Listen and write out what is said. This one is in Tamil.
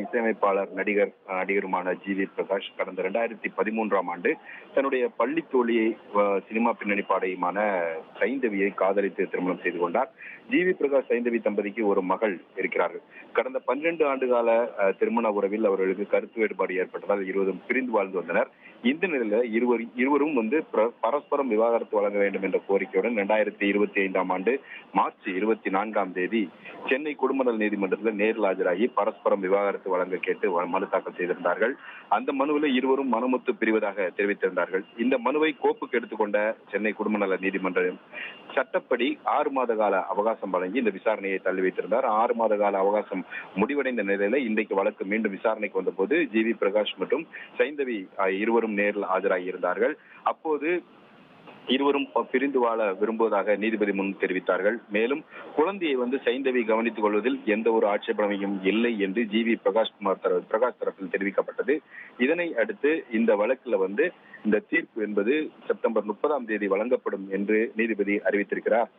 இசையமைப்பாளர், நடிகருமான ஜி.வி. பிரகாஷ் கடந்த 2013ஆம் ஆண்டு தன்னுடைய பள்ளி தோழியை சினிமா பின்னணி பாடகியுமான சைந்தவியை காதலித்து திருமணம் செய்து கொண்டார். ஜி.வி. பிரகாஷ் சைந்தவி தம்பதிக்கு ஒரு மகள் இருக்கிறார்கள். கடந்த 12 ஆண்டுகால திருமண உறவில் அவர்களுக்கு கருத்து வேறுபாடு ஏற்பட்டதால் இருவரும் பிரிந்து வாழ்ந்து வந்தனர். இந்த நிலையில இருவரும் பரஸ்பரம் விவாகரத்து வழங்க வேண்டும் என்ற கோரிக்கையுடன் 2025ஆம் ஆண்டு மார்ச் 24ஆம் தேதி சென்னை குடும்பநல நீதிமன்றத்தில் நேரில் ஆஜராகி பரஸ்பரம் விவாகரத்து வழங்க கேட்டு மனு தாக்கல் செய்திருந்தார்கள். அந்த மனுவில் இருவரும் மனமுத்து பிரிவதாக தெரிவித்திருந்தார்கள். இந்த மனுவை கோப்புக்கு எடுத்துக்கொண்ட சென்னை குடும்பநல நீதிமன்றம் சட்டப்படி 6 மாத கால அவகாசம் வழங்கி இந்த விசாரணையை தள்ளி வைத்திருந்தார். 6 மாத கால அவகாசம் முடிவடைந்த நிலையில இன்றைக்கு வழக்கு மீண்டும் விசாரணைக்கு வந்தபோது ஜி.வி. பிரகாஷ் மற்றும் சைந்தவி இருவரும் நேரில் ஆஜராகி இருந்தார்கள். அப்போது இருவரும் பிரிந்து வாழ விரும்புவதாக நீதிபதி முன் தெரிவித்தார்கள். மேலும் குழந்தையை சைந்தவி கவனித்துக் கொள்வதில் எந்த ஒரு ஆட்சேபனையும் இல்லை என்று ஜி.வி. பிரகாஷ் தரப்பில் தெரிவிக்கப்பட்டது. இதனை அடுத்து இந்த வழக்குல இந்த தீர்ப்பு என்பது செப்டம்பர் 30ஆம் தேதி வழங்கப்படும் என்று நீதிபதி அறிவித்திருக்கிறார்.